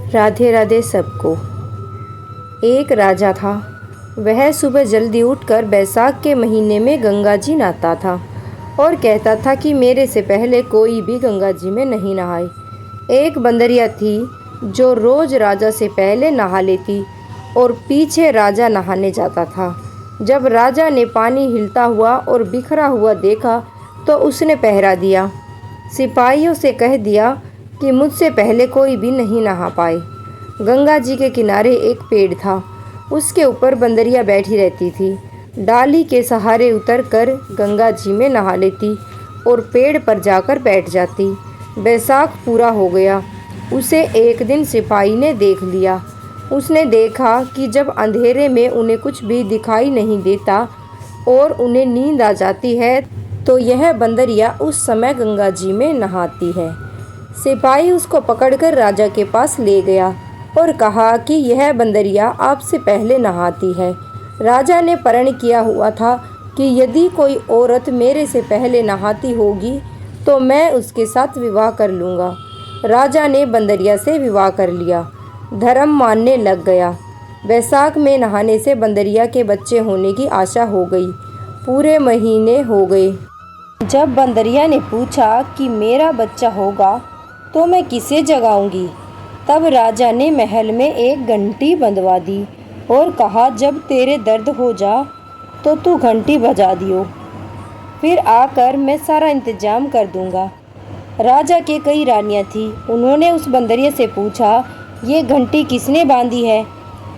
राधे राधे सबको। एक राजा था। वह सुबह जल्दी उठकर बैसाख के महीने में गंगा जी नहाता था और कहता था कि मेरे से पहले कोई भी गंगा जी में नहीं नहाए। एक बंदरिया थी जो रोज़ राजा से पहले नहा लेती और पीछे राजा नहाने जाता था। जब राजा ने पानी हिलता हुआ और बिखरा हुआ देखा तो उसने पहरा दिया। सिपाहियों से कह दिया कि मुझसे पहले कोई भी नहीं नहा पाए। गंगा जी के किनारे एक पेड़ था। उसके ऊपर बंदरिया बैठी रहती थी। डाली के सहारे उतरकर गंगा जी में नहा लेती और पेड़ पर जाकर बैठ जाती। बैसाख पूरा हो गया। उसे एक दिन सिपाही ने देख लिया। उसने देखा कि जब अंधेरे में उन्हें कुछ भी दिखाई नहीं देता और उन्हें नींद आ जाती है तो यह बंदरिया उस समय गंगा जी में नहाती है। सिपाही उसको पकड़कर राजा के पास ले गया और कहा कि यह बंदरिया आपसे पहले नहाती है। राजा ने प्रण किया हुआ था कि यदि कोई औरत मेरे से पहले नहाती होगी तो मैं उसके साथ विवाह कर लूँगा। राजा ने बंदरिया से विवाह कर लिया। धर्म मानने लग गया। बैसाख में नहाने से बंदरिया के बच्चे होने की आशा हो गई। पूरे महीने हो गए। जब बंदरिया ने पूछा कि मेरा बच्चा होगा तो मैं किसे जगाऊंगी, तब राजा ने महल में एक घंटी बंधवा दी और कहा जब तेरे दर्द हो जा तो तू घंटी बजा दियो, फिर आकर मैं सारा इंतजाम कर दूंगा। राजा के कई रानियां थीं। उन्होंने उस बंदरिया से पूछा ये घंटी किसने बांधी है?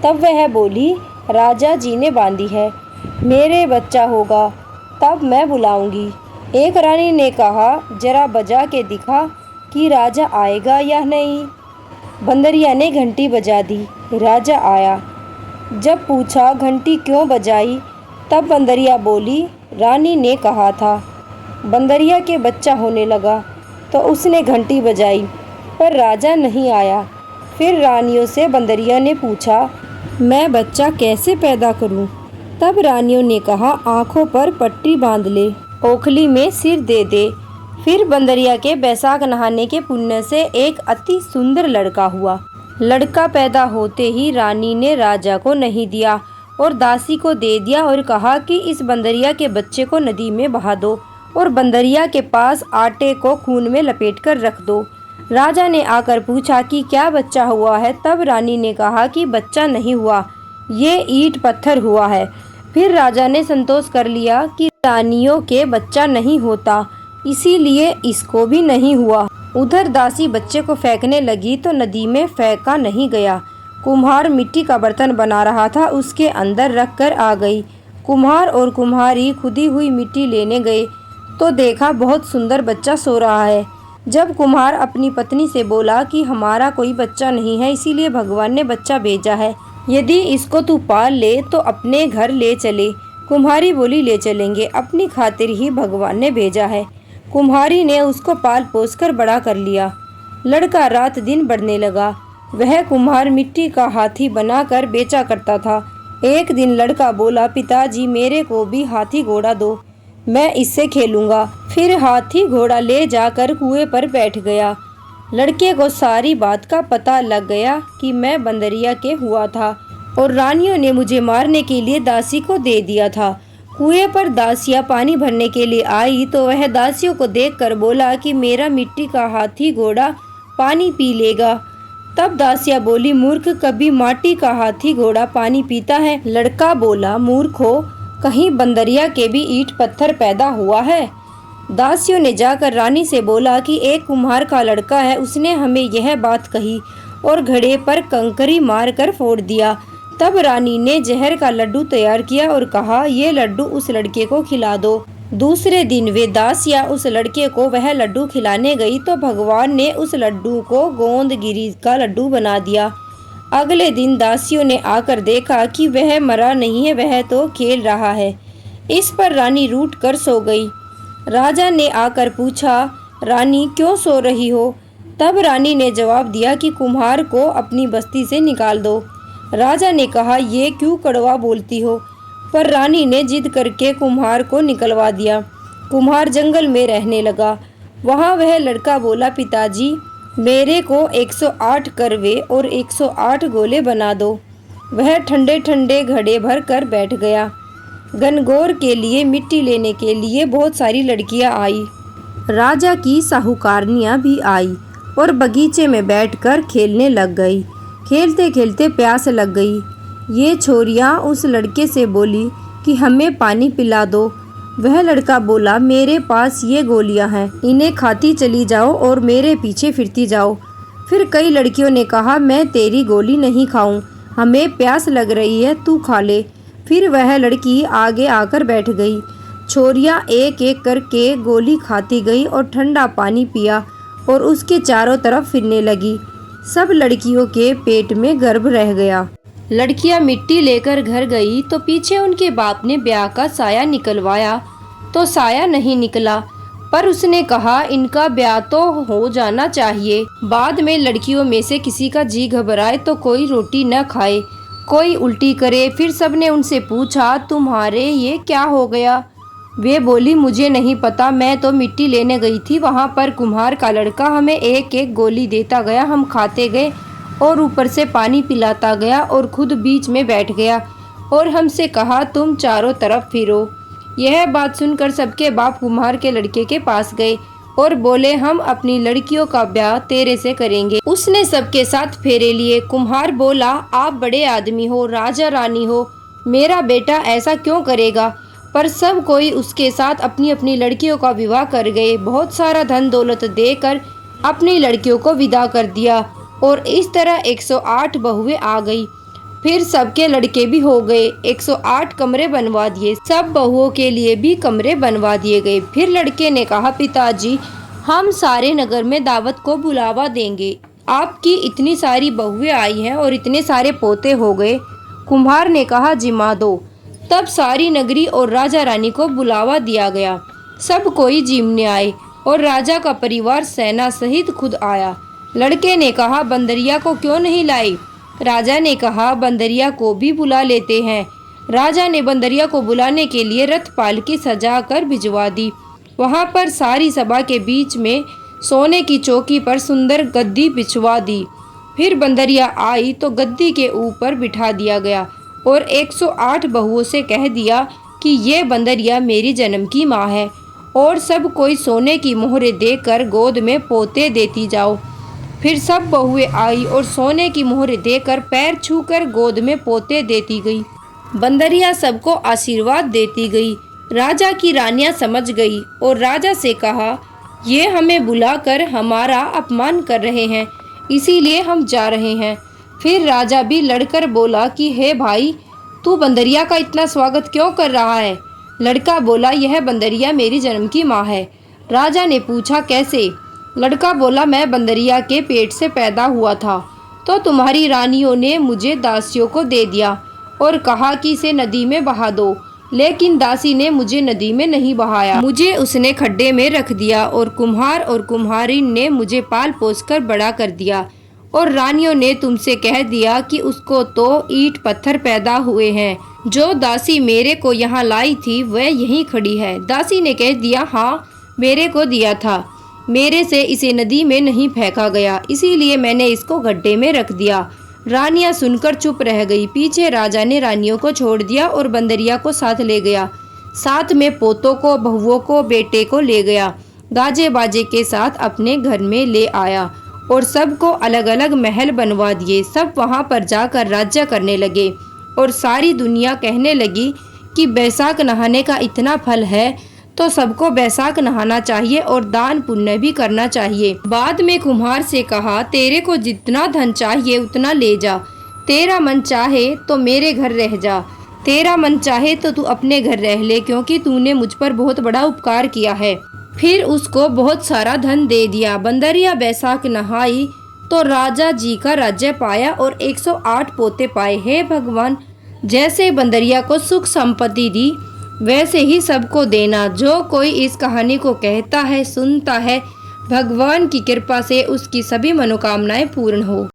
तब वह बोली राजा जी ने बांधी है। मेरे बच्चा होगा तब मैं बुलाऊंगी। एक रानी ने कहा जरा बजा के दिखा कि राजा आएगा या नहीं। बंदरिया ने घंटी बजा दी। राजा आया। जब पूछा घंटी क्यों बजाई, तब बंदरिया बोली रानी ने कहा था। बंदरिया के बच्चा होने लगा तो उसने घंटी बजाई पर राजा नहीं आया। फिर रानियों से बंदरिया ने पूछा मैं बच्चा कैसे पैदा करूं? तब रानियों ने कहा आँखों पर पट्टी बांध ले, ओखली में सिर दे दे। फिर बंदरिया के बैसाख नहाने के पुण्य से एक अति सुंदर लड़का हुआ। लड़का पैदा होते ही रानी ने राजा को नहीं दिया और दासी को दे दिया और कहा कि इस बंदरिया के बच्चे को नदी में बहा दो और बंदरिया के पास आटे को खून में लपेटकर रख दो। राजा ने आकर पूछा कि क्या बच्चा हुआ है? तब रानी ने कहा कि बच्चा नहीं हुआ, ये ईंट पत्थर हुआ है। फिर राजा ने संतोष कर लिया कि रानियों के बच्चा नहीं होता, इसीलिए इसको भी नहीं हुआ। उधर दासी बच्चे को फेंकने लगी तो नदी में फेंका नहीं गया। कुम्हार मिट्टी का बर्तन बना रहा था, उसके अंदर रख कर आ गई। कुम्हार और कुम्हारी खुदी हुई मिट्टी लेने गए तो देखा बहुत सुंदर बच्चा सो रहा है। जब कुम्हार अपनी पत्नी से बोला कि हमारा कोई बच्चा नहीं है, इसीलिए भगवान ने बच्चा भेजा है, यदि इसको तू पाल ले तो अपने घर ले चले। कुम्हारी बोली ले चलेंगे, अपनी खातिर ही भगवान ने भेजा है। कुम्हारी ने उसको पाल पोस कर बड़ा कर लिया। लड़का रात दिन बढ़ने लगा। वह कुम्हार मिट्टी का हाथी बनाकर बेचा करता था। एक दिन लड़का बोला पिताजी मेरे को भी हाथी घोड़ा दो, मैं इससे खेलूंगा। फिर हाथी घोड़ा ले जाकर कुएं पर बैठ गया। लड़के को सारी बात का पता लग गया कि मैं बंदरिया के हुआ था और रानियों ने मुझे मारने के लिए दासी को दे दिया था। कुएं पर दासियां पानी भरने के लिए आई तो वह दासियों को देखकर बोला कि मेरा मिट्टी का हाथी घोड़ा पानी पी लेगा। तब दासियां बोली मूर्ख, कभी माटी का हाथी घोड़ा पानी पीता है? लड़का बोला मूर्खो, कहीं बंदरिया के भी ईंट पत्थर पैदा हुआ है? दासियों ने जाकर रानी से बोला कि एक कुम्हार का लड़का है, उसने हमें यह बात कही और घड़े पर कंकरी मार कर फोड़ दिया। तब रानी ने जहर का लड्डू तैयार किया और कहा ये लड्डू उस लड़के को खिला दो। दूसरे दिन वे दासियां उस लड़के को वह लड्डू खिलाने गई तो भगवान ने उस लड्डू को गोंदगिरी का लड्डू बना दिया। अगले दिन दासियों ने आकर देखा कि वह मरा नहीं है, वह तो खेल रहा है। इस पर रानी रूठ कर सो गई। राजा ने आकर पूछा रानी क्यों सो रही हो? तब रानी ने जवाब दिया कि कुम्हार को अपनी बस्ती से निकाल दो। राजा ने कहा ये क्यों कड़वा बोलती हो? पर रानी ने जिद करके कुम्हार को निकलवा दिया। कुम्हार जंगल में रहने लगा। वहाँ वह लड़का बोला पिताजी मेरे को 108 करवे और 108 गोले बना दो। वह ठंडे ठंडे घड़े भर कर बैठ गया। गनगौर के लिए मिट्टी लेने के लिए बहुत सारी लड़कियां आई। राजा की साहूकारनियां भी आई और बगीचे में बैठकर खेलने लग गई। खेलते खेलते प्यास लग गई। ये छोरियां उस लड़के से बोली कि हमें पानी पिला दो। वह लड़का बोला, मेरे पास ये गोलियां हैं, इन्हें खाती चली जाओ और मेरे पीछे फिरती जाओ। फिर कई लड़कियों ने कहा, मैं तेरी गोली नहीं खाऊं, हमें प्यास लग रही है, तू खा ले। फिर वह लड़की आगे आकर बैठ गई। छोरियां एक एक करके गोली खाती गई और ठंडा पानी पिया और उसके चारों तरफ फिरने लगी। सब लड़कियों के पेट में गर्भ रह गया। लड़कियां मिट्टी लेकर घर गई तो पीछे उनके बाप ने ब्याह का साया निकलवाया तो साया नहीं निकला, पर उसने कहा इनका ब्याह तो हो जाना चाहिए। बाद में लड़कियों में से किसी का जी घबराए तो कोई रोटी न खाए, कोई उल्टी करे। फिर सबने उनसे पूछा, तुम्हारे ये क्या हो गया? वे बोली, मुझे नहीं पता, मैं तो मिट्टी लेने गई थी, वहाँ पर कुम्हार का लड़का हमें एक एक गोली देता गया, हम खाते गए और ऊपर से पानी पिलाता गया और खुद बीच में बैठ गया और हमसे कहा तुम चारों तरफ फिरो। यह बात सुनकर सबके बाप कुम्हार के लड़के के पास गए और बोले, हम अपनी लड़कियों का ब्याह तेरे से करेंगे। उसने सबके साथ फेरे लिए। कुम्हार बोला, आप बड़े आदमी हो, राजा रानी हो, मेरा बेटा ऐसा क्यों करेगा? पर सब कोई उसके साथ अपनी अपनी लड़कियों का विवाह कर गए। बहुत सारा धन दौलत देकर अपनी लड़कियों को विदा कर दिया और इस तरह 108 बहुएं आ गई। फिर सबके लड़के भी हो गए। 108 कमरे बनवा दिए, सब बहुओं के लिए भी कमरे बनवा दिए गए। फिर लड़के ने कहा, पिताजी हम सारे नगर में दावत को बुलावा देंगे, आपकी इतनी सारी बहुएं आई हैं और इतने सारे पोते हो गए। कुम्हार ने कहा, जिमा दो। तब सारी नगरी और राजा रानी को बुलावा दिया गया। सब कोई जीमने आए और राजा का परिवार सेना सहित खुद आया। लड़के ने कहा, बंदरिया को क्यों नहीं लाई? राजा ने कहा, बंदरिया को भी बुला लेते हैं। राजा ने बंदरिया को बुलाने के लिए रथ पालकी सजा कर भिजवा दी। वहां पर सारी सभा के बीच में सोने की चौकी पर सुंदर गद्दी बिछवा दी। फिर बंदरिया आई तो गद्दी के ऊपर बिठा दिया गया और 108 बहुओं से कह दिया कि ये बंदरिया मेरी जन्म की माँ है और सब कोई सोने की मोहरें देकर गोद में पोते देती जाओ। फिर सब बहुएं आई और सोने की मोहरें देकर पैर छूकर गोद में पोते देती गई। बंदरिया सबको आशीर्वाद देती गई। राजा की रानियां समझ गई और राजा से कहा, ये हमें बुलाकर हमारा अपमान कर रहे हैं, इसीलिए हम जा रहे हैं। फिर राजा भी लड़कर बोला कि हे भाई, तू बंदरिया का इतना स्वागत क्यों कर रहा है? लड़का बोला, यह बंदरिया मेरी जन्म की माँ है। राजा ने पूछा, कैसे? लड़का बोला, मैं बंदरिया के पेट से पैदा हुआ था तो तुम्हारी रानियों ने मुझे दासियों को दे दिया और कहा कि इसे नदी में बहा दो, लेकिन दासी ने मुझे नदी में नहीं बहाया, मुझे उसने खड्डे में रख दिया और कुम्हार और कुम्हारिन ने मुझे पाल पोस कर बड़ा कर दिया और रानियों ने तुमसे कह दिया कि उसको तो ईंट पत्थर पैदा हुए हैं। जो दासी मेरे को यहाँ लाई थी वह यहीं खड़ी है। दासी ने कह दिया, हाँ मेरे को दिया था, मेरे से इसे नदी में नहीं फेंका गया, इसीलिए मैंने इसको गड्ढे में रख दिया। रानियां सुनकर चुप रह गई। पीछे राजा ने रानियों को छोड़ दिया और बंदरिया को साथ ले गया। साथ में पोतों को, बहुओं को, बेटे को ले गया। गाजे बाजे के साथ अपने घर में ले आया और सबको अलग अलग महल बनवा दिए। सब वहां पर जाकर राज्य करने लगे और सारी दुनिया कहने लगी कि बैसाख नहाने का इतना फल है तो सबको बैसाख नहाना चाहिए और दान पुण्य भी करना चाहिए। बाद में कुम्हार से कहा, तेरे को जितना धन चाहिए उतना ले जा, तेरा मन चाहे तो मेरे घर रह जा, तेरा मन चाहे तो तू अपने घर रह ले, क्योंकि तूने मुझ पर बहुत बड़ा उपकार किया है। फिर उसको बहुत सारा धन दे दिया। बंदरिया बैसाख नहाई तो राजा जी का राज्य पाया और 108 पोते पाए। हे भगवान, जैसे बंदरिया को सुख संपत्ति दी वैसे ही सबको देना। जो कोई इस कहानी को कहता है, सुनता है, भगवान की कृपा से उसकी सभी मनोकामनाएं पूर्ण हो।